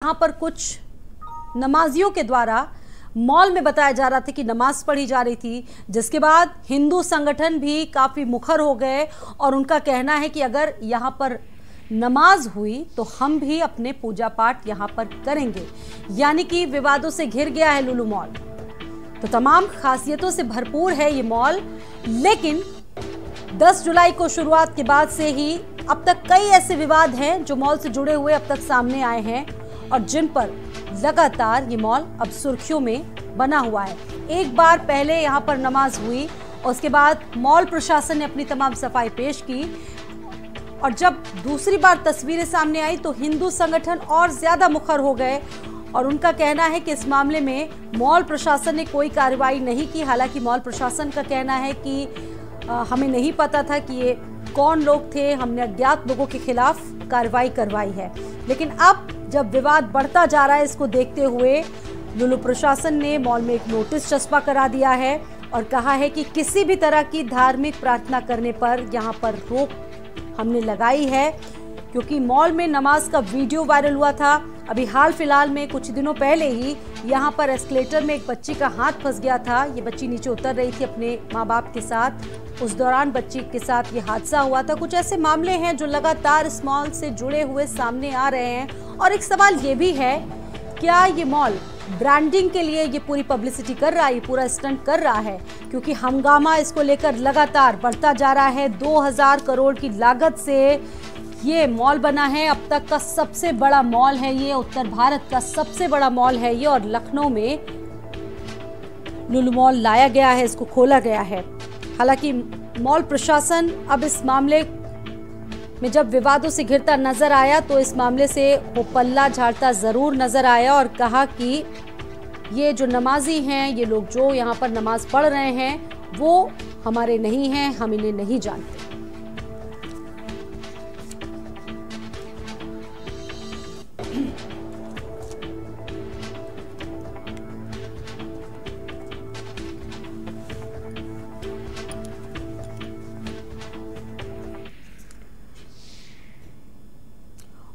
यहाँ पर कुछ नमाजियों के द्वारा मॉल में बताया जा रहा था कि नमाज पढ़ी जा रही थी, जिसके बाद हिंदू संगठन भी काफ़ी मुखर हो गए और उनका कहना है कि अगर यहाँ पर नमाज हुई तो हम भी अपने पूजा पाठ यहाँ पर करेंगे। यानी कि विवादों से घिर गया है लुलु मॉल। तो तमाम खासियतों से भरपूर है ये मॉल, लेकिन 10 जुलाई को शुरुआत के बाद से ही अब तक कई ऐसे विवाद हैं जो मॉल से जुड़े हुए अब तक सामने आए हैं और जिन पर लगातार ये मॉल अब सुर्खियों में बना हुआ है। एक बार पहले यहाँ पर नमाज हुई और उसके बाद मॉल प्रशासन ने अपनी तमाम सफाई पेश की और जब दूसरी बार तस्वीरें सामने आई तो हिंदू संगठन और ज्यादा मुखर हो गए और उनका कहना है कि इस मामले में मॉल प्रशासन ने कोई कार्रवाई नहीं की। हालांकि मॉल प्रशासन का कहना है कि हमें नहीं पता था कि ये कौन लोग थे, हमने अज्ञात लोगों के खिलाफ कार्रवाई करवाई है। लेकिन अब जब विवाद बढ़ता जा रहा है, इसको देखते हुए लुलु प्रशासन ने मॉल में एक नोटिस चस्पा करा दिया है और कहा है कि किसी भी तरह की धार्मिक प्रार्थना करने पर यहाँ पर रोक हमने लगाई है, क्योंकि मॉल में नमाज का वीडियो वायरल हुआ था। अभी हाल फिलहाल में कुछ दिनों पहले ही यहाँ पर एस्केलेटर में एक बच्ची का हाथ फंस गया था। ये बच्ची नीचे उतर रही थी अपने माँ बाप के साथ, उस दौरान बच्ची के साथ ये हादसा हुआ था। कुछ ऐसे मामले हैं जो लगातार इस मॉल से जुड़े हुए सामने आ रहे हैं और एक सवाल ये भी है, क्या ये मॉल ब्रांडिंग के लिए ये पूरी पब्लिसिटी कर रहा है, पूरा स्टंट कर रहा है? क्योंकि हंगामा इसको लेकर लगातार बढ़ता जा रहा है। 2000 करोड़ की लागत से ये मॉल बना है, अब तक का सबसे बड़ा मॉल है ये, उत्तर भारत का सबसे बड़ा मॉल है ये और लखनऊ में लुलु मॉल लाया गया है, इसको खोला गया है। हालांकि मॉल प्रशासन अब इस मामले में जब विवादों से घिरता नजर आया तो इस मामले से वो पल्ला झाड़ता जरूर नजर आया और कहा कि ये जो नमाजी हैं, ये लोग जो यहाँ पर नमाज पढ़ रहे हैं वो हमारे नहीं हैं, हम इन्हें नहीं जानते।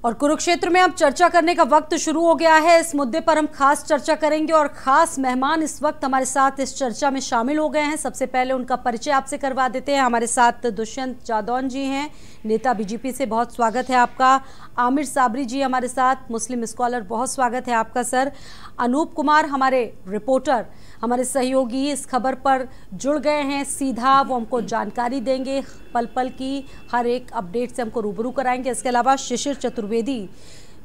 और कुरुक्षेत्र में अब चर्चा करने का वक्त शुरू हो गया है। इस मुद्दे पर हम खास चर्चा करेंगे और खास मेहमान इस वक्त हमारे साथ इस चर्चा में शामिल हो गए हैं। सबसे पहले उनका परिचय आपसे करवा देते हैं। हमारे साथ दुष्यंत जादौन जी हैं, नेता बीजेपी से, बहुत स्वागत है आपका। आमिर साबरी जी हमारे साथ, मुस्लिम स्कॉलर, बहुत स्वागत है आपका सर। अनूप कुमार हमारे रिपोर्टर, हमारे सहयोगी इस खबर पर जुड़ गए हैं सीधा, वो हमको जानकारी देंगे, पल पल की हर एक अपडेट से हमको रूबरू कराएंगे। इसके अलावा शिशिर चतुर्वेदी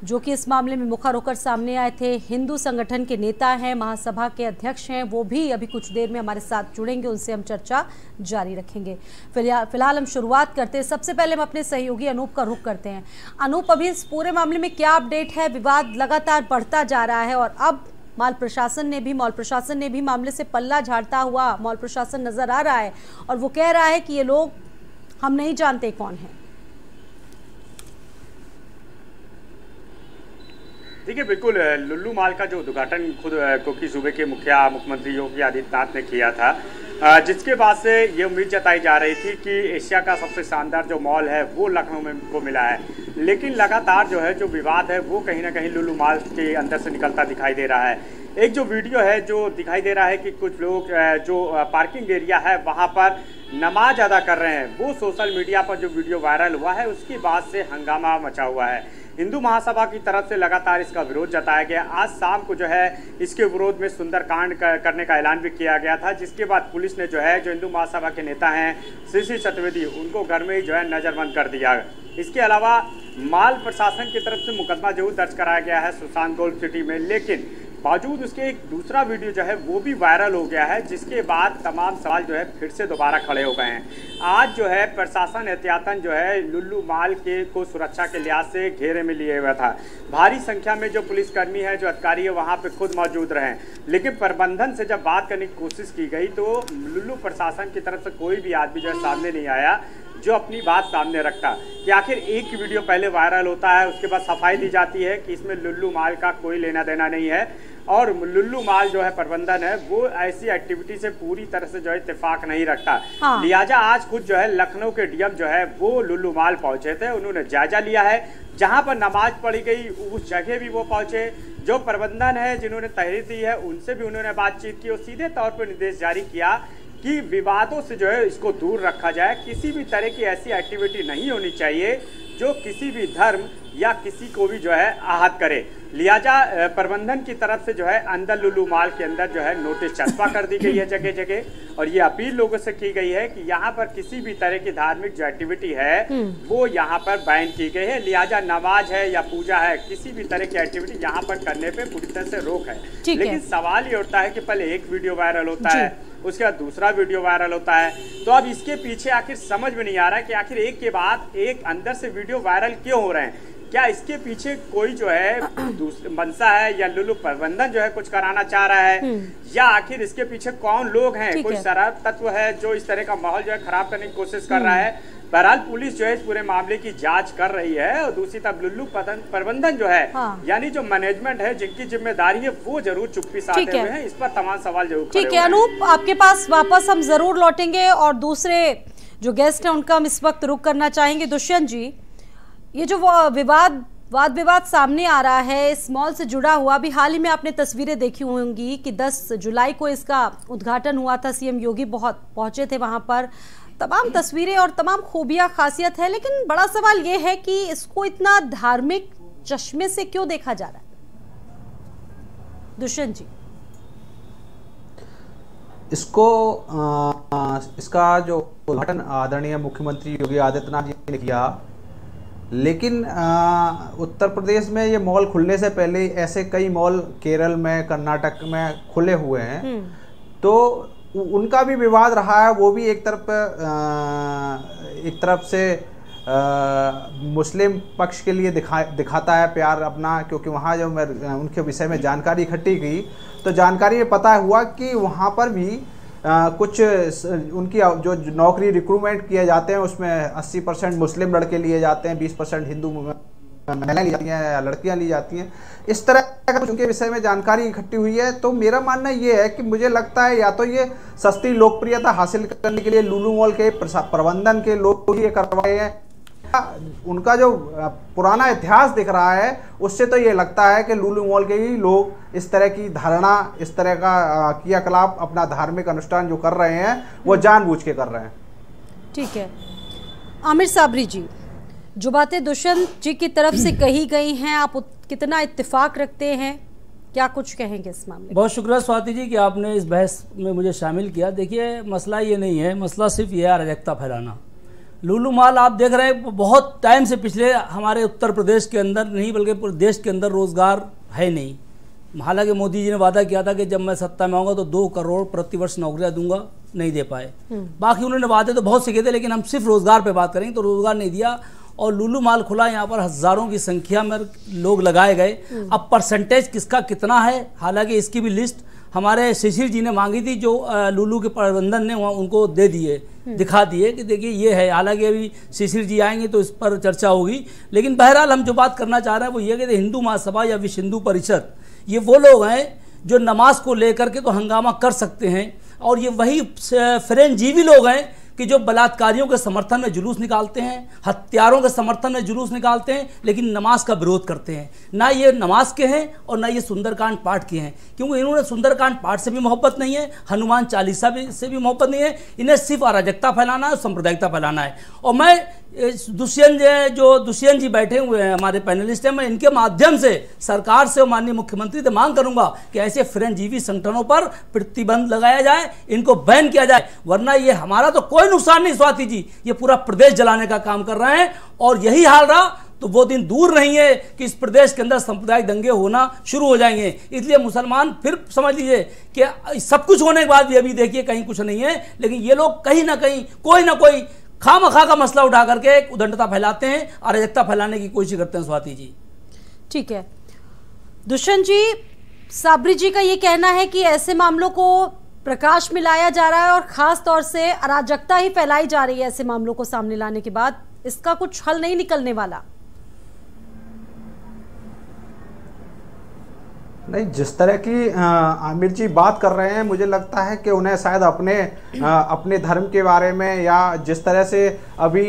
जो कि इस मामले में मुखर होकर सामने आए थे, हिंदू संगठन के नेता हैं, महासभा के अध्यक्ष हैं, वो भी अभी कुछ देर में हमारे साथ जुड़ेंगे, उनसे हम चर्चा जारी रखेंगे। फिलहाल हम शुरुआत करते हैं। सबसे पहले हम अपने सहयोगी अनूप का रुख करते हैं। अनूप, अभी इस पूरे मामले में क्या अपडेट है? विवाद लगातार बढ़ता जा रहा है और अब मॉल प्रशासन ने भी मामले से पल्ला झाड़ता हुआ मॉल प्रशासन नजर आ रहा है और वो कह रहा है कि ये लोग हम नहीं जानते कौन है। देखिए, बिल्कुल लुल्लू मॉल का जो उद्घाटन खुद क्योंकि सूबे के मुख्यमंत्री योगी आदित्यनाथ ने किया था, जिसके बाद से ये उम्मीद जताई जा रही थी कि एशिया का सबसे शानदार जो मॉल है वो लखनऊ में को मिला है। लेकिन लगातार जो है जो विवाद है वो कहीं ना कहीं लुल्लू मॉल के अंदर से निकलता दिखाई दे रहा है। एक जो वीडियो है जो दिखाई दे रहा है कि कुछ लोग जो पार्किंग एरिया है वहाँ पर नमाज अदा कर रहे हैं, वो सोशल मीडिया पर जो वीडियो वायरल हुआ है उसके बाद से हंगामा मचा हुआ है। हिंदू महासभा की तरफ से लगातार इसका विरोध जताया गया। आज शाम को जो है इसके विरोध में सुंदरकांड करने का ऐलान भी किया गया था, जिसके बाद पुलिस ने जो है जो हिंदू महासभा के नेता हैं शिशिर चतुर्वेदी, उनको घर में ही जो है नजरबंद कर दिया। इसके अलावा मॉल प्रशासन की तरफ से मुकदमा जरूर दर्ज कराया गया है सुशांत गोल्ड सिटी में, लेकिन बावजूद उसके एक दूसरा वीडियो जो है वो भी वायरल हो गया है, जिसके बाद तमाम सवाल जो है फिर से दोबारा खड़े हो गए हैं। आज जो है प्रशासन एहतियातन जो है लुल्लू मॉल के को सुरक्षा के लिहाज से घेरे में लिए हुआ था। भारी संख्या में जो पुलिसकर्मी है, जो अधिकारी है, वहाँ पे खुद मौजूद रहे। लेकिन प्रबंधन से जब बात करने की कोशिश की गई तो लुल्लू प्रशासन की तरफ से कोई भी आदमी जो है सामने नहीं आया जो अपनी बात सामने रखता कि आखिर एक वीडियो पहले वायरल होता है, उसके बाद सफाई दी जाती है कि इसमें लुल्लू मॉल का कोई लेना देना नहीं है और लुल्लू माल जो है प्रबंधन है वो ऐसी एक्टिविटी से पूरी तरह से जो है इत्तेफाक नहीं रखता। हाँ। लिहाजा आज खुद जो है लखनऊ के डीएम जो है वो लुल्लू माल पहुंचे थे, उन्होंने जायजा लिया है। जहां पर नमाज पढ़ी गई उस जगह भी वो पहुंचे, जो प्रबंधन है जिन्होंने तहरीर दी है उनसे भी उन्होंने बातचीत की और सीधे तौर पर निर्देश जारी किया कि विवादों से जो है इसको दूर रखा जाए, किसी भी तरह की ऐसी एक्टिविटी नहीं होनी चाहिए जो किसी भी धर्म या किसी को भी जो है आहत करे। लिहाजा प्रबंधन की तरफ से जो है अंदर लुल्लू माल के अंदर जो है नोटिस चस्पा कर दी गई है जगह जगह, और ये अपील लोगों से की गई है कि यहाँ पर किसी भी तरह की धार्मिक जो एक्टिविटी है वो यहाँ पर बैन की गई है। लिहाजा नमाज है या पूजा है, किसी भी तरह की एक्टिविटी यहाँ पर करने पे पूरी तरह से रोक है। लेकिन सवाल ये उठता है कि पहले एक वीडियो वायरल होता है, उसके बाद दूसरा वीडियो वायरल होता है, तो अब इसके पीछे आखिर समझ में नहीं आ रहा है कि आखिर एक के बाद एक अंदर से वीडियो वायरल क्यों हो रहे हैं। क्या इसके पीछे कोई जो है दूसरी मंशा है या लुल्लू प्रबंधन जो है कुछ कराना चाह रहा है, या आखिर इसके पीछे कौन लोग हैं, कोई शरारत तत्व है जो इस तरह का माहौल जो है खराब करने की कोशिश कर रहा है। बहरहाल पुलिस जो है इस पूरे मामले की जांच कर रही है, और दूसरी तरफ लुल्लू प्रबंधन जो है यानी जो मैनेजमेंट है जिनकी जिम्मेदारी है वो जरूर चुप्पी साधे हुए हैं। इस पर तमाम सवाल जरूर ठीक है। अनूप, आपके पास वापस हम जरूर लौटेंगे और दूसरे जो गेस्ट हैं उनका हम इस वक्त रुख करना चाहेंगे। दुष्यंत जी, ये जो वाद विवाद सामने आ रहा है इस मॉल से जुड़ा हुआ, अभी हाल ही में आपने तस्वीरें देखी होंगी कि 10 जुलाई को इसका उद्घाटन हुआ था, सीएम योगी पहुंचे थे वहां पर, तमाम तस्वीरें और तमाम खूबियां खासियत है, लेकिन बड़ा सवाल ये है कि इसको इतना धार्मिक चश्मे से क्यों देखा जा रहा है? दुष्यंत जी, इसका जो उद्घाटन आदरणीय मुख्यमंत्री योगी आदित्यनाथ जी ने किया, लेकिन उत्तर प्रदेश में ये मॉल खुलने से पहले ऐसे कई मॉल केरल में, कर्नाटक में खुले हुए हैं, तो उनका भी विवाद रहा है। वो भी एक तरफ से मुस्लिम पक्ष के लिए दिखाता है प्यार अपना, क्योंकि वहाँ जो उनके विषय में जानकारी इकट्ठी की तो जानकारी में पता हुआ कि वहाँ पर भी कुछ उनकी जो नौकरी रिक्रूटमेंट किए जाते हैं उसमें 80% मुस्लिम लड़के लिए जाते हैं, 20% हिंदू महिलाएं ली जाती हैं या लड़कियां ली जाती हैं। इस तरह का उनके विषय में जानकारी इकट्ठी हुई है। तो मेरा मानना ये है कि मुझे लगता है या तो ये सस्ती लोकप्रियता हासिल करने के लिए लुल्लू मॉल के प्रबंधन के लोग ये करवाए हैं, उनका जो पुराना इतिहास दिख रहा है उससे तो ये लगता है कि लुल्लू मॉल के ही लोग इस तरह की धारणा, इस तरह का क्रियाकलाप, अपना धार्मिक अनुष्ठान जो कर रहे हैं वो जानबूझ के कर रहे हैं। ठीक है। आमिर साबरी जी, जो बातें दुष्यंत जी की तरफ से कही गई हैं, आप कितना इत्तेफाक रखते हैं, क्या कुछ कहेंगे इस मामले? बहुत शुक्रिया स्वाति जी कि आपने इस बहस में मुझे शामिल किया। देखिए, मसला ये नहीं है, मसला सिर्फ ये है अराजकता फैलाना। लुल्लू मॉल आप देख रहे हैं बहुत टाइम से, पिछले हमारे उत्तर प्रदेश के अंदर नहीं बल्कि पूरे देश के अंदर रोजगार है नहीं। हालांकि मोदी जी ने वादा किया था कि जब मैं सत्ता में आऊँगा तो 2 करोड़ प्रतिवर्ष नौकरियां दूंगा, नहीं दे पाए। बाकी उन्होंने वादे तो बहुत से किए थे, लेकिन हम सिर्फ रोजगार पे बात करेंगे तो रोजगार नहीं दिया। और लुल्लू मॉल खुला, यहाँ पर हजारों की संख्या में लोग लगाए गए। अब परसेंटेज किसका कितना है, हालांकि इसकी भी लिस्ट हमारे शिशिर जी ने मांगी थी, जो लुल्लू के प्रबंधन ने उनको दे दिए, दिखा दिए कि देखिए ये है। हालांकि अभी शिशिर जी आएंगे तो इस पर चर्चा होगी, लेकिन बहरहाल हम जो बात करना चाह रहे हैं वो ये कि हिंदू महासभा या विश्व हिंदू परिषद, ये वो लोग हैं जो नमाज को लेकर के तो हंगामा कर सकते हैं, और ये वही फ्रेंजीवी लोग हैं कि जो बलात्कारियों के समर्थन में जुलूस निकालते हैं, हत्यारों के समर्थन में जुलूस निकालते हैं, लेकिन नमाज का विरोध करते हैं। ना ये नमाज के हैं और ना ये सुंदरकांड पाठ के हैं, क्योंकि इन्होंने सुंदरकांड पाठ से भी मोहब्बत नहीं है, हनुमान चालीसा से भी मोहब्बत नहीं है। इन्हें सिर्फ अराजकता फैलाना है और सांप्रदायिकता फैलाना है। और मैं दुष्यंत जी बैठे हुए हैं हमारे पैनलिस्ट हैं, मैं इनके माध्यम से सरकार से और माननीय मुख्यमंत्री से मांग करूंगा कि ऐसे फ्रेंजीवी संगठनों पर प्रतिबंध लगाया जाए, इनको बैन किया जाए, वरना ये हमारा तो कोई नुकसान नहीं स्वाति जी, ये पूरा प्रदेश जलाने का काम कर रहे हैं। और यही हाल रहा तो वो दिन दूर नहीं है कि इस प्रदेश के अंदर सांप्रदायिक दंगे होना शुरू हो जाएंगे। इसलिए मुसलमान फिर समझ लीजिए कि सब कुछ होने के बाद भी अभी देखिए कहीं कुछ नहीं है, लेकिन ये लोग कहीं ना कहीं कोई ना कोई खामखा का मसला उठा करके एक उद्दंडता फैलाते हैं, अराजकता फैलाने की कोशिश करते हैं स्वाति जी। ठीक है दुष्यंत जी, साबरी जी का ये कहना है कि ऐसे मामलों को प्रकाश में लाया जा रहा है और खास तौर से अराजकता ही फैलाई जा रही है ऐसे मामलों को सामने लाने के बाद, इसका कुछ हल नहीं निकलने वाला। नहीं, जिस तरह की आमिर जी बात कर रहे हैं, मुझे लगता है कि उन्हें शायद अपने धर्म के बारे में, या जिस तरह से अभी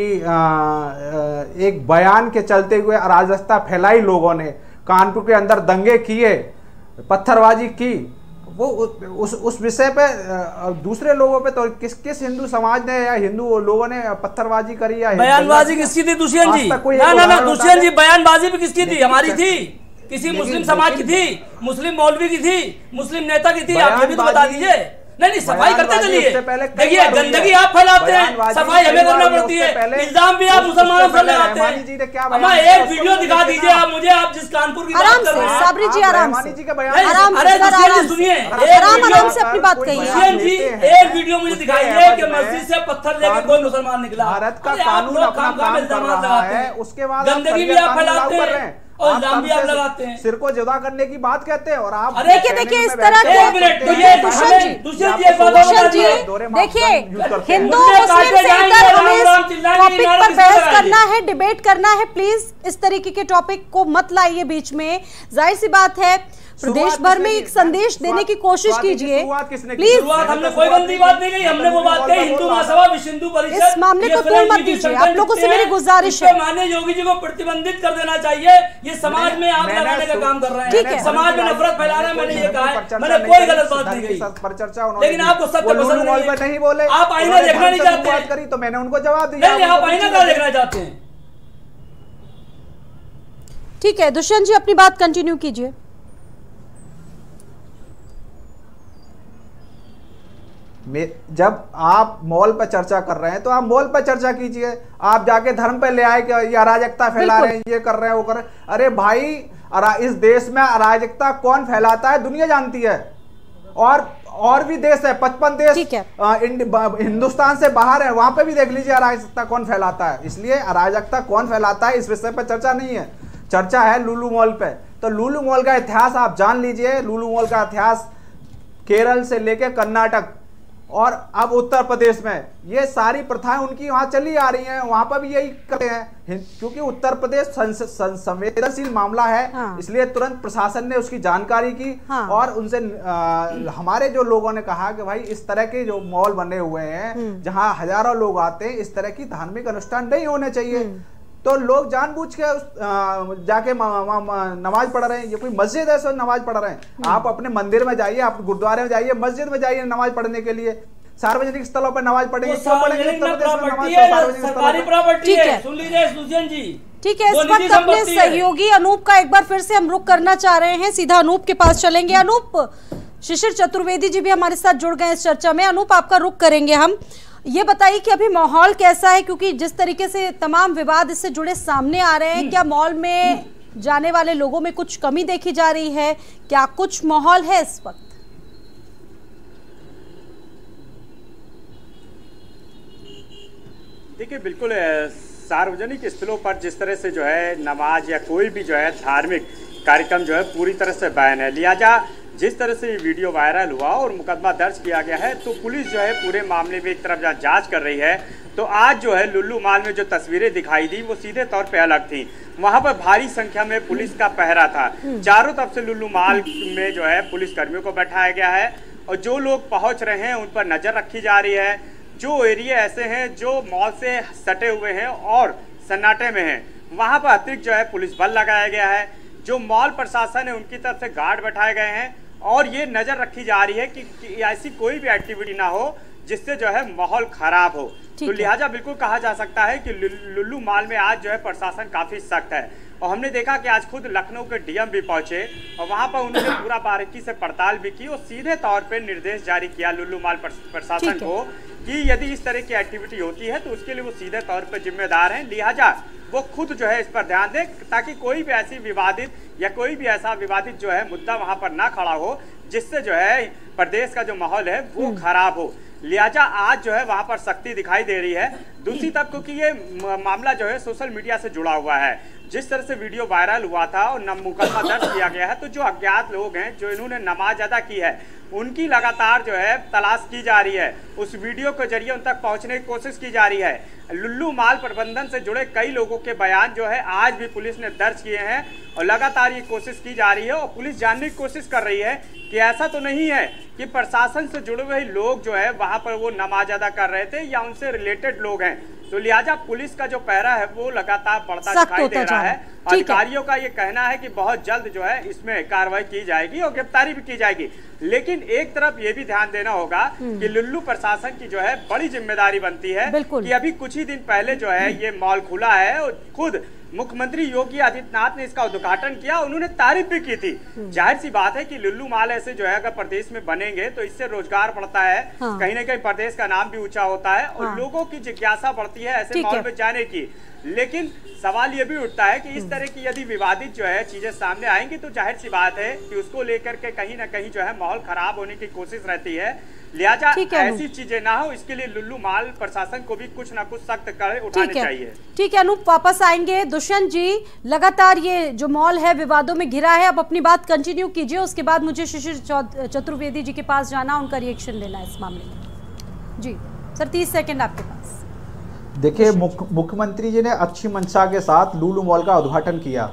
एक बयान के चलते हुए अराजकता फैलाई लोगों ने, कानपुर के अंदर दंगे किए, पत्थरबाजी की, वो उस विषय पे दूसरे लोगों पे तो किस हिंदू समाज ने या हिंदू लोगों ने पत्थरबाजी करी या बयानबाजी किसकी थी दुष्यंत जी? ना दुष्यंत जी, बयानबाजी भी किसकी थी? हमारी थी? किसी मुस्लिम समाज की थी? मुस्लिम मौलवी की थी? मुस्लिम नेता की थी? आप ये भी तो बता दीजिए। नहीं, सफाई करते चलिए। देखिए, गंदगी आप फैलाते हैं, सफाई हमें करना पड़ती है। इल्जाम भी आप मुसलमानों पर लगाते हैं। हमें एक वीडियो दिखा दीजिए आप मुझे, आप जिस कानपुर की बात कर रहे हैं। साबरी जी आराम से, अरे सुनिए, आराम से अपनी बात कहिए। एक वीडियो मुझे दिखाइए कि मस्जिद से पत्थर लेके कोई मुसलमान निकला। भारत का कानून अपना काम कर रहा है, उसके बाद गंदगी भी आप फैलाते हैं और इल्जाम भी आप लगाते हैं। सिर को जुदा करने की बात कहते हैं और आप देखिए इस तरह के देखिए हिंदू मुस्लिम से इधर हमें टॉपिक पर बहस करना है, डिबेट करना है। प्लीज इस तरीके के टॉपिक को मत लाइए बीच में। जाहिर सी बात है, प्रदेश भर में एक संदेश देने की कोशिश कीजिए प्लीज। हमने कोई गंदी बात नहीं कही, हमने वो बात कही हिंदू महासभा, विश्व हिंदू परिषद, इस मामले को तोड़ मत दीजिए। आप लोगों से मेरी गुजारिश है, माननीय योगी जी को प्रतिबंधित कर देना चाहिए। ये समाज में आग लगाने का काम कर रहे हैं, समाज में नफरत फैला रहे हैं। मैंने ये कहा है, मैंने कोई गलत बात नहीं कही, लेकिन आपको सत्य पसंद नहीं बोले। आप आईना देखना नहीं चाहते, तो मैंने उनको जवाब दिया। नहीं, आप आईना क्या देखना चाहते हैं? ठीक है दुष्यंत जी, अपनी बात कंटिन्यू कीजिए। जब आप मॉल पर चर्चा कर रहे हैं तो आप मॉल पर चर्चा कीजिए। आप जाके धर्म पे ले आए कि ये अराजकता फैला रहे हैं, ये कर रहे हैं, वो कर रहे हैं। अरे भाई, इस देश में अराजकता कौन फैलाता है दुनिया जानती है। और भी देश है, 55 देश हिंदुस्तान से बाहर है, वहां पे भी देख लीजिए अराजकता कौन फैलाता है। इसलिए अराजकता कौन फैलाता है इस विषय पर चर्चा नहीं है, चर्चा है लुलु मॉल पे। तो लुलु मॉल का इतिहास आप जान लीजिए। लुलु मॉल का इतिहास केरल से लेके कर्नाटक और अब उत्तर प्रदेश में, ये सारी प्रथाएं उनकी वहां चली आ रही हैं, वहां पर भी यही करते हैं। क्योंकि उत्तर प्रदेश संवेदनशील मामला है, हाँ। इसलिए तुरंत प्रशासन ने उसकी जानकारी की, हाँ। और उनसे हमारे जो लोगों ने कहा कि भाई इस तरह के जो मॉल बने हुए हैं जहां हजारों लोग आते हैं, इस तरह की धार्मिक अनुष्ठान नहीं होने चाहिए। तो लोग जानबूझ के जाके नमाज पढ़ रहे हैं। ये कोई मस्जिद है सो नमाज पढ़ रहे हैं? आप अपने मंदिर में जाइए, आप गुरुद्वारे में जाइए, मस्जिद में जाइए नमाज पढ़ने के लिए। सार्वजनिक स्थलों पर नमाज पढ़ेंगे, क्यों पढ़ेंगे? सरकारी प्रॉपर्टी है, सुन लीजिए दुष्यंत जी। ठीक है, इस वक्त अपने सहयोगी अनूप का एक बार फिर से हम रुख करना चाह रहे हैं, सीधा अनूप के पास चलेंगे। अनूप, शिशिर चतुर्वेदी जी भी हमारे साथ जुड़ गए इस चर्चा में। अनूप, आपका रुख करेंगे हम। ये बताइए कि अभी माहौल कैसा है, क्योंकि जिस तरीके से तमाम विवाद इससे जुड़े सामने आ रहे हैं, क्या मॉल में जाने वाले लोगों में कुछ कमी देखी जा रही है? क्या कुछ माहौल है इस वक्त? देखिए, बिल्कुल सार्वजनिक स्थलों पर जिस तरह से जो है नमाज या कोई भी जो है धार्मिक कार्यक्रम जो है पूरी तरह से बैन है। लिहाजा जिस तरह से ये वीडियो वायरल हुआ और मुकदमा दर्ज किया गया है, तो पुलिस जो है पूरे मामले में एक तरफ जहाँ जांच कर रही है, तो आज जो है लुल्लू मॉल में जो तस्वीरें दिखाई दी वो सीधे तौर पे अलग थी। वहां पर भारी संख्या में पुलिस का पहरा था। चारों तरफ से लुल्लू मॉल में जो है पुलिस कर्मियों को बैठाया गया है, और जो लोग पहुंच रहे हैं उन पर नजर रखी जा रही है। जो एरिया ऐसे हैं जो मॉल से सटे हुए हैं और सन्नाटे में हैं, वहां पर अतिरिक्त जो है पुलिस बल लगाया गया है। जो मॉल प्रशासन है उनकी तरफ से गार्ड बैठाए गए हैं, और ये नजर रखी जा रही है कि ऐसी कोई भी एक्टिविटी ना हो जिससे जो है माहौल खराब हो। तो लिहाजा बिल्कुल कहा जा सकता है कि लुल्लू मॉल में आज जो है प्रशासन काफी सख्त है। और हमने देखा कि आज खुद लखनऊ के डीएम भी पहुंचे और वहां पर उन्होंने पूरा बारीकी से पड़ताल भी की और सीधे तौर पे निर्देश जारी किया लुल्लू मॉल प्रशासन को कि यदि इस तरह की एक्टिविटी होती है तो उसके लिए वो सीधे तौर पे जिम्मेदार हैं। लिहाजा वो खुद जो है इस पर ध्यान दें ताकि कोई भी ऐसी विवादित या कोई भी ऐसा विवादित जो है मुद्दा वहां पर ना खड़ा हो जिससे जो है प्रदेश का जो माहौल है वो खराब हो। लिहाजा आज जो है वहां पर सख्ती दिखाई दे रही है। दूसरी तरफ क्योंकि ये मामला जो है सोशल मीडिया से जुड़ा हुआ है, जिस तरह से वीडियो वायरल हुआ था और मुकदमा दर्ज किया गया है, तो जो अज्ञात लोग हैं जो इन्होंने नमाज अदा की है उनकी लगातार जो है तलाश की जा रही है। उस वीडियो के जरिए उन तक पहुंचने की कोशिश की जा रही है। लुल्लू माल प्रबंधन से जुड़े कई लोगों के बयान जो है आज भी पुलिस ने दर्ज किए हैं और लगातार ये कोशिश की जा रही है और पुलिस जानने की कोशिश कर रही है कि ऐसा तो नहीं है कि प्रशासन से जुड़े हुए लोग जो है वहां पर वो नमाज अदा कर रहे थे या उनसे रिलेटेड लोग हैं। तो लिहाजा पुलिस का जो पहरा है वो लगातार बढ़ता दिखाई दे रहा है। अधिकारियों का ये कहना है कि बहुत जल्द जो है इसमें कार्रवाई की जाएगी और गिरफ्तारी भी की जाएगी। लेकिन एक तरफ ये भी ध्यान देना होगा कि लुल्लू प्रशासन की जो है बड़ी जिम्मेदारी बनती है कि अभी कुछ ही दिन पहले जो है ये मॉल खुला है और खुद मुख्यमंत्री योगी आदित्यनाथ ने इसका उद्घाटन किया, उन्होंने तारीफ भी की थी। जाहिर सी बात है कि लुल्लू माल ऐसे जो है अगर प्रदेश में बनेंगे तो इससे रोजगार बढ़ता है, कहीं ना कहीं प्रदेश का नाम भी ऊंचा होता है और लोगों की जिज्ञासा बढ़ती है ऐसे मॉल में जाने की। लेकिन सवाल ये भी उठता है कि इस तरह की यदि विवादित जो है चीजें सामने आएंगी तो जाहिर सी बात है कि उसको लेकर के कहीं ना कहीं जो है माहौल खराब होने की कोशिश रहती है। लिहाजा ऐसी चीजें ना हो इसके लिए लुल्लू माल प्रशासन को भी कुछ ना कुछ सख्त कदम उठाने चाहिए। ठीक है अनूप, वापस आएंगे। दुष्यंत जी, लगातार ये जो मॉल है विवादों में घिरा है, अब अपनी बात कंटिन्यू कीजिए, उसके बाद मुझे शिशिर चतुर्वेदी जी के पास जाना, उनका रिएक्शन लेना है इस मामले में। जी सर, 30 सेकंड आपके पास। देखिए, मुख्यमंत्री जी ने अच्छी मंशा के साथ लुल्लू मॉल का उद्घाटन किया।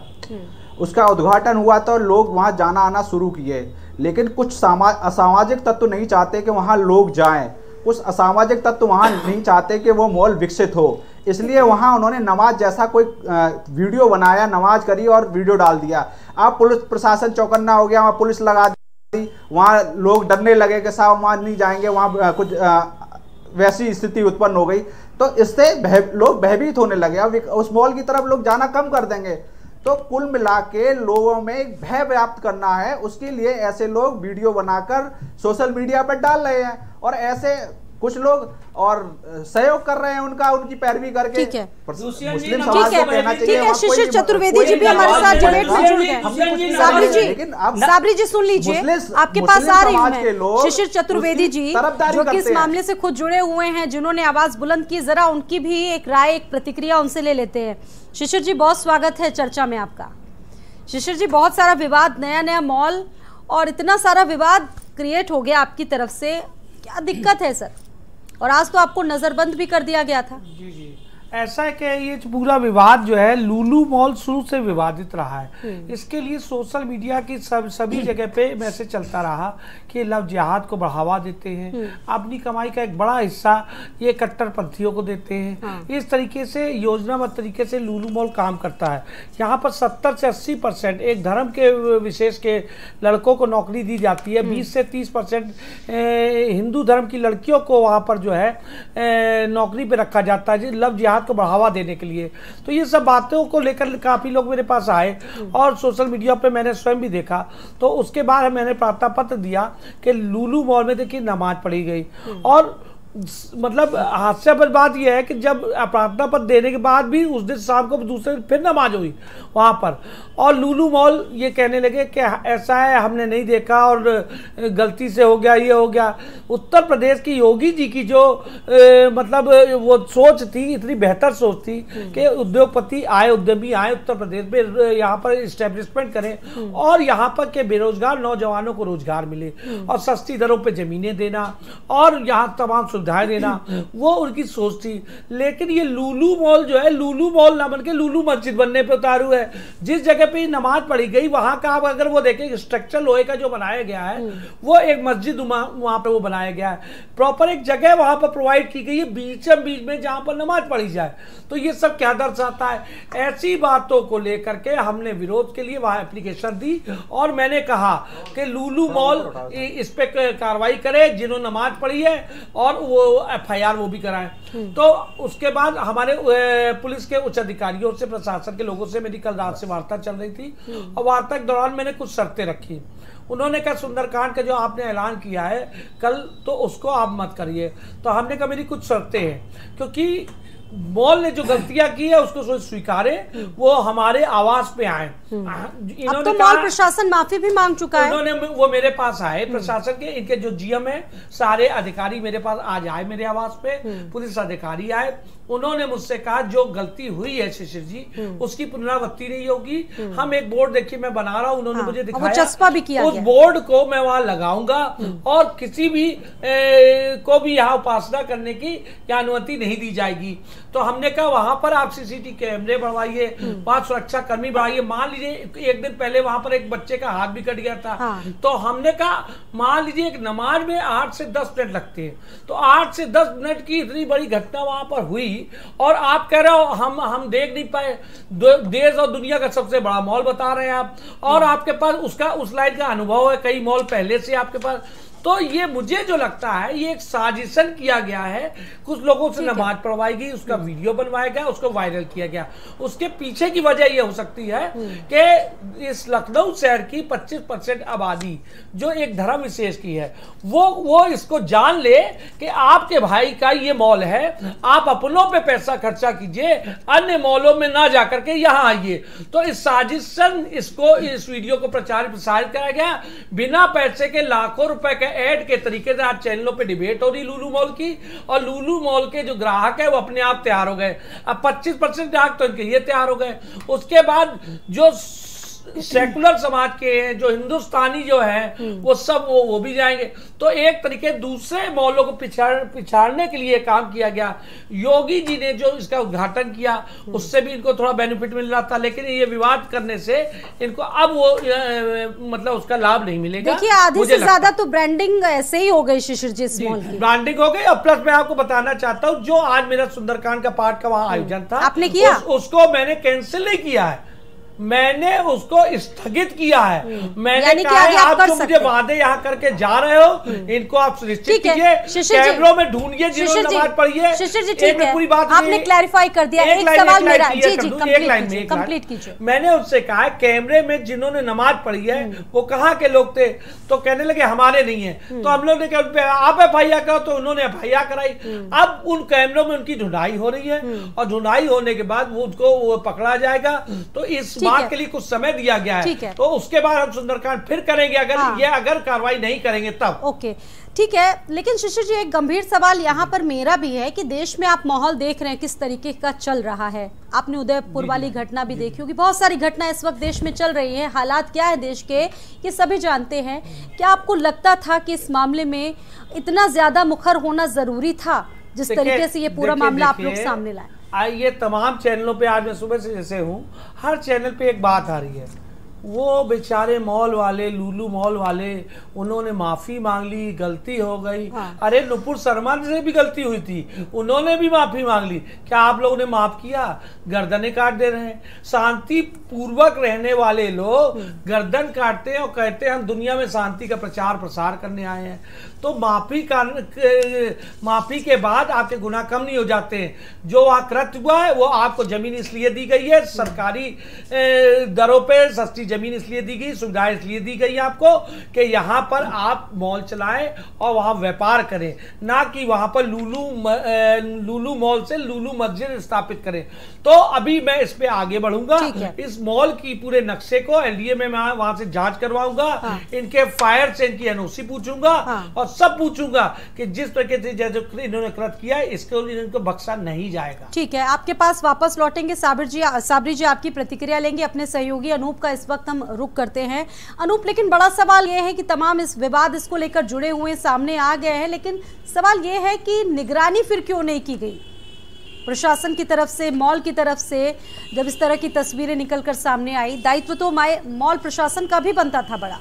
उसका उद्घाटन हुआ तो लोग वहां जाना आना शुरू किए, लेकिन कुछ असामाजिक तत्व नहीं चाहते कि वहां लोग जाएं। कुछ असामाजिक तत्व वहां नहीं चाहते कि वो मॉल विकसित हो, इसलिए वहां उन्होंने नमाज जैसा कोई वीडियो बनाया, नमाज करी और वीडियो डाल दिया। अब पुलिस प्रशासन चौकन्ना हो गया, वहाँ पुलिस लगा दी, वहाँ लोग डरने लगे कि साहब वहाँ नहीं जाएंगे, वहाँ कुछ वैसी स्थिति उत्पन्न हो गई। तो इससे लोग भयभीत होने लगे, अब उस मॉल की तरफ लोग जाना कम कर देंगे। तो कुल मिला के लोगों में भय व्याप्त करना है, उसके लिए ऐसे लोग वीडियो बनाकर सोशल मीडिया पर डाल रहे हैं और ऐसे कुछ लोग और सहयोग कर रहे हैं उनका, उनकी पैरवी करके। ठीक है, मुस्लिम समाज को कहना चाहिए। ठीक है, शिशिर चतुर्वेदी जी भी हमारे साथ डिबेट में जुड़ गए। साबरी जी सुन लीजिए, आपके पास आ रही हूं मैं। शिशिर चतुर्वेदी जी जो कि इस मामले से खुद जुड़े हुए हैं, जिन्होंने आवाज बुलंद की, जरा उनकी भी एक राय, एक प्रतिक्रिया उनसे ले लेते हैं। शिशिर जी, बहुत स्वागत है चर्चा में आपका। शिशिर जी, बहुत सारा विवाद, नया नया मॉल और इतना सारा विवाद क्रिएट हो गया आपकी तरफ से, क्या दिक्कत है सर? और आज तो आपको नजरबंद भी कर दिया गया था। जी, ऐसा है कि ये पूरा विवाद जो है, लुल्लू मॉल शुरू से विवादित रहा है। इसके लिए सोशल मीडिया की सभी जगह पे मैसेज चलता रहा कि लव जिहाद को बढ़ावा देते हैं, अपनी कमाई का एक बड़ा हिस्सा ये कट्टरपंथियों को देते हैं। इस तरीके से योजनाबद्ध तरीके से लुल्लू मॉल काम करता है। यहाँ पर 70 से 80% एक धर्म के विशेष के लड़कों को नौकरी दी जाती है, 20 से 30% हिंदू धर्म की लड़कियों को वहाँ पर जो है नौकरी पे रखा जाता है लव जिहाद को बढ़ावा देने के लिए। तो ये सब बातों को लेकर काफी लोग मेरे पास आए और सोशल मीडिया पे मैंने स्वयं भी देखा। तो उसके बाद मैंने प्रार्थना पत्र दिया कि लुल्लू मॉल में देखिए नमाज पढ़ी गई और मतलब हास्यास्पद बात यह है कि जब प्रार्थना पत्र देने के बाद भी उस दिन शाम को दूसरे दिन फिर नमाज हुई वहाँ पर, और लुल्लू मॉल ये कहने लगे कि ऐसा है, हमने नहीं देखा और गलती से हो गया, ये हो गया। उत्तर प्रदेश की योगी जी की जो मतलब वो सोच थी, इतनी बेहतर सोच थी कि उद्योगपति आए, उद्यमी आए उत्तर प्रदेश में, यहाँ पर इस्टेब्लिशमेंट करें और यहाँ पर के बेरोजगार नौजवानों को रोजगार मिले और सस्ती दरों पर जमीनें देना और यहाँ तमाम सुविधाएं देना, वो उनकी सोच थी। लेकिन ये लुल्लू मॉल जो है, लुल्लू मॉल ना बन के लुल्लू मस्जिद बनने पे उतारू है। जिस जगह पे नमाज पढ़ी गई वहां का आप अगर वो देखें, स्ट्रक्चर लोहे का जो बनाया गया है वो एक मस्जिद वहां पे वो बनाया गया है, प्रॉपर एक जगह वहां पर प्रोवाइड की गई है बीचम बीच में जहां पर नमाज पढ़ी जाए। तो ये सब क्या दर्शाता है? ऐसी बातों को लेकर के हमने विरोध के लिए वहां एप्लीकेशन दी और मैंने कहा कि लुल्लू मॉल इस पे कार्रवाई करे जिन्होंने नमाज पढ़ी है और वो FIR वो भी कराएं। तो उसके बाद हमारे पुलिस के उच्च अधिकारियों से, प्रशासन के लोगों से मेरी कल रात से वार्ता चल रही थी और वार्ता के दौरान मैंने कुछ शर्तें रखी। उन्होंने कहा सुंदरकांड का जो आपने ऐलान किया है कल, तो उसको आप मत करिए। तो हमने कहा मेरी कुछ शर्तें हैं, क्योंकि मॉल ने जो गलतियां की है उसको स्वीकारे, वो हमारे आवाज पे आए। अब तो मॉल प्रशासन माफी भी मांग चुका है। उन्होंने वो मेरे पास आए, प्रशासन के इनके जो GM है, सारे अधिकारी मेरे पास आज आए मेरे आवाज पे, पुलिस अधिकारी आए, उन्होंने मुझसे कहा जो गलती हुई है शिशिर जी उसकी पुनरावृत्ति नहीं होगी। हम एक बोर्ड देखिए मैं बना रहा हूं, उन्होंने मुझे दिखाया, चस्पा भी किया उस बोर्ड को मैं वहां लगाऊंगा और किसी भी को भी यहाँ उपासना करने की अनुमति नहीं दी जाएगी। तो हमने कहा वहां पर आप सीसीटीवी कैमरे बढ़वाइए, वहां सुरक्षा कर्मी बढ़ाइए। मान लीजिए एक दिन पहले वहां पर एक बच्चे का हाथ भी कट गया था। तो हमने कहा मान लीजिए एक नमाज में 8 से 10 मिनट लगते हैं, तो 8 से 10 मिनट की इतनी बड़ी घटना वहां पर हुई और आप कह रहे हो हम देख नहीं पाए। देश और दुनिया का सबसे बड़ा मॉल बता रहे हैं आप, और आपके पास उसका उस लाइन का अनुभव है, कई मॉल पहले से आपके पास। तो ये मुझे जो लगता है ये एक साजिशन किया गया है, कुछ लोगों से नमाज पढ़वाई गई, उसका वीडियो बनवाया गया, उसको वायरल किया गया। उसके पीछे की वजह ये हो सकती है कि इस लखनऊ शहर की 25% आबादी जो एक धर्म विशेष की है वो इसको जान ले कि आपके भाई का ये मॉल है, आप अपनों पे पैसा खर्चा कीजिए, अन्य मॉलों में ना जाकर के यहाँ आइए। तो इस साजिशन इस वीडियो को प्रसारित कराया गया, बिना पैसे के लाखों रुपए के ऐड के तरीके से आज चैनलों पे डिबेट हो रही लुलु मॉल की, और लुलु मॉल के जो ग्राहक है वो अपने आप तैयार हो गए। अब 25% ग्राहक तो इनके ये तैयार हो गए। उसके बाद जो सेकुलर समाज के हैं, जो हिंदुस्तानी जो है वो सब वो भी जाएंगे। तो एक तरीके दूसरे मॉलों को पिछाड़ने के लिए काम किया गया। योगी जी ने जो इसका उद्घाटन किया उससे भी इनको थोड़ा बेनिफिट मिल रहा था, लेकिन ये विवाद करने से इनको अब वो मतलब उसका लाभ नहीं मिलेगा। देखिए आधे से ज्यादा तो ब्रांडिंग ऐसे ही हो गई शिशिर जी, इस मॉल की ब्रांडिंग हो गई। और प्लस मैं आपको बताना चाहता हूं, जो आज मेरा सुंदरकांड का पाठ का वहां आयोजन था, आपने किया उसको मैंने कैंसिल नहीं किया है, मैंने उसको स्थगित किया है। मैंने कहा है आप जो मुझे वादे यहाँ करके जा रहे हो इनको आप सुनिश्चित कीजिए, कैमरों में ढूंढिए जिन्होंने नमाज पढ़ी है। शिशिर जी ठीक है, पूरी बात आपने क्लैरिफाई कर दिया। एक सवाल मेरा, जी कंप्लीट कीजिए। मैंने उससे कहा है कैमरे में जिन्होंने नमाज पढ़ी है वो कहाँ के लोग थे, तो कहने लगे हमारे नहीं है। तो हम लोग ने कहा आप एफआईआर करो, तो उन्होंने एफआईआर कराई। अब उन कैमरों में उनकी ढूंढाई हो रही है और ढूंढाई होने के बाद वो पकड़ा जाएगा। तो इस बात के लिए कुछ समय दिया गया है, तो उसके बाद हम सुंदरकांड फिर करेंगे अगर कार्रवाई नहीं करेंगे तब। ओके ठीक है, लेकिन शिशिर जी एक गंभीर सवाल यहाँ पर मेरा भी है कि देश में आप माहौल देख रहे हैं किस तरीके का चल रहा है। आपने उदयपुर वाली घटना भी देखी होगी, बहुत सारी घटना इस वक्त देश में चल रही है। हालात क्या है देश के ये सभी जानते हैं। क्या आपको लगता था कि इस मामले में इतना ज्यादा मुखर होना जरूरी था, जिस तरीके से ये पूरा मामला आप लोग सामने लाए? ये तमाम चैनलों पे आज मैं सुबह से जैसे हूँ, हर चैनल पे एक बात आ रही है, वो बेचारे मॉल वाले, लुलु मॉल वाले, उन्होंने माफी मांग ली, गलती हो गई। अरे नुपुर शर्मा से भी गलती हुई थी, उन्होंने भी माफी मांग ली। क्या आप लोगों ने माफ किया? गर्दनें काट दे रहे हैं। शांति पूर्वक रहने वाले लोग गर्दन काटते हैं और कहते हैं हम दुनिया में शांति का प्रचार प्रसार करने आए हैं। तो माफी के बाद आपके गुनाह कम नहीं हो जाते हैं। जो वहाँ कृत्य हुआ है वो आपको जमीन इसलिए दी गई है, सरकारी दरों पे सस्ती जमीन इसलिए दी गई, सुविधाएं इसलिए दी गई आपको कि यहाँ पर आप मॉल चलाएं और वहाँ व्यापार करें, ना कि वहाँ पर लुलु मॉल से लुलु मस्जिद स्थापित करें। तो अभी मैं इस पे आगे बढ़ूंगा, इस मॉल की पूरे नक्शे को एलडीए में मैं वहां से जांच करवाऊंगा, इनके फायर से इनकी एनओसी पूछूंगा और सब पूछूंगा कि जिस तरीके से जैसे इन्होंने कृत्य किया इसको इनको बख्शा नहीं जाएगा। ठीक है, आपके पास वापस लौटेंगे साबरी जी आपकी प्रतिक्रिया लेंगे। अपने सहयोगी अनूप का इस वक्त हम रुक करते हैं। अनूप, लेकिन बड़ा सवाल यह है कि तमाम इस विवाद इसको लेकर जुड़े हुए सामने आ गए हैं, लेकिन सवाल यह है कि निगरानी फिर क्यों नहीं की गई प्रशासन की तरफ से, मॉल की तरफ से? जब इस तरह की तस्वीरें निकलकर सामने आई, दायित्व तो मॉल प्रशासन का भी बनता था बड़ा।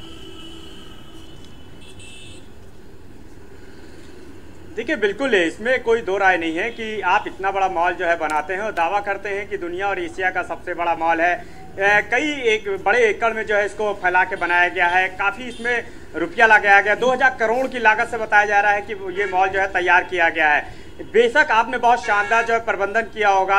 देखिए बिल्कुल है, इसमें कोई दो राय नहीं है कि आप इतना बड़ा मॉल जो है बनाते हैं और दावा करते हैं कि दुनिया और एशिया का सबसे बड़ा मॉल है। कई एक बड़े एकड़ में जो है इसको फैला के बनाया गया है, काफ़ी इसमें रुपया लगाया गया, 2000 करोड़ की लागत से बताया जा रहा है कि ये मॉल जो है तैयार किया गया है। बेशक आपने बहुत शानदार जो है प्रबंधन किया होगा,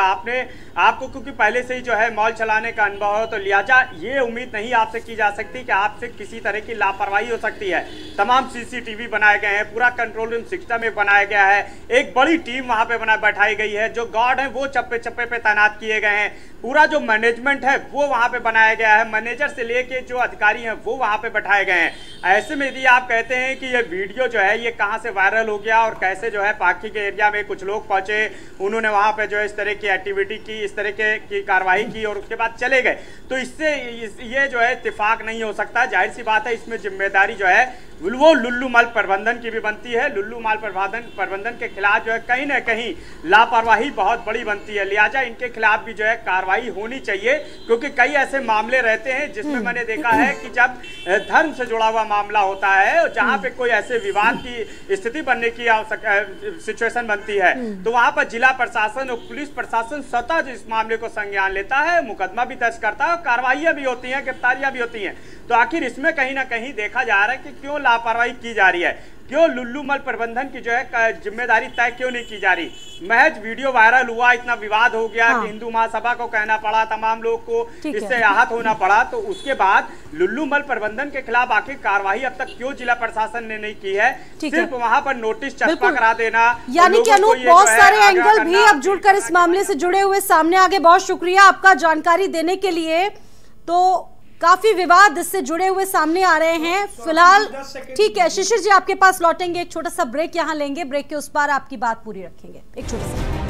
आपको क्योंकि पहले से ही जो है मॉल चलाने का अनुभव हो, तो लिहाजा ये उम्मीद नहीं आपसे की जा सकती कि आपसे किसी तरह की लापरवाही हो सकती है। तमाम सीसीटीवी बनाए गए हैं, पूरा कंट्रोल रूम सिस्टम में बनाया गया है, एक बड़ी टीम वहां पे बैठाई गई है, जो गार्ड हैं वो चप्पे चप्पे पे तैनात किए गए हैं, पूरा जो मैनेजमेंट है वो वहां पे बनाया गया है, मैनेजर से लेके जो अधिकारी हैं वो वहां पे बैठाए गए हैं। ऐसे में यदि आप कहते हैं कि ये वीडियो जो है ये कहां से वायरल हो गया और कैसे जो है पाकी के एरिया में कुछ लोग पहुंचे, उन्होंने वहां पे जो है इस तरह की एक्टिविटी की, इस तरह की कार्रवाई की और उसके बाद चले गए, तो इससे ये जो है इत्तेफाक नहीं हो सकता। जाहिर सी बात है इसमें जिम्मेदारी जो है वो लुल्लू माल प्रबंधन की भी बनती है। लुल्लू माल प्रबंधन के खिलाफ जो है कहीं ना कहीं लापरवाही बहुत बड़ी बनती है, लिहाजा इनके खिलाफ भी जो है कार्रवाई होनी चाहिए, क्योंकि कई ऐसे मामले रहते हैं जिसमें मैंने देखा है कि जब धर्म से जुड़ा हुआ मामला होता है और जहां पे कोई ऐसे विवाद की स्थिति बनने की सिचुएशन बनती है, तो वहां पर जिला प्रशासन और पुलिस प्रशासन स्वतः इस मामले को संज्ञान लेता है, मुकदमा भी दर्ज करता है और कार्रवाइयां भी होती हैं, गिरफ्तारियां भी होती हैं। तो आखिर इसमें कहीं ना कहीं देखा जा रहा है कि क्यों लापरवाही की जा रही है, क्यों लुल्लू मल प्रबंधन की जो है जिम्मेदारी तय क्यों नहीं की जा रही। महज वीडियो वायरल हुआ, इतना विवाद हो गया कि हिंदू महासभा को कहना पड़ा, तमाम लोग को इससे आहत होना पड़ा, तो उसके बाद लुल्लू मल प्रबंधन के खिलाफ आखिर कार्रवाई अब तक क्यों जिला प्रशासन ने नहीं की है, सिर्फ वहां पर नोटिस चस्पा करा देना। यानी कि अनूप, बहुत सारे एंगल भी अब जुड़कर इस मामले से जुड़े हुए सामने आगे। बहुत शुक्रिया आपका जानकारी देने के लिए। तो काफी विवाद इससे जुड़े हुए सामने आ रहे हैं फिलहाल। ठीक है शिशिर जी, आपके पास लौटेंगे, एक छोटा सा ब्रेक यहाँ लेंगे, ब्रेक के उस पार आपकी बात पूरी रखेंगे। एक छोटा सा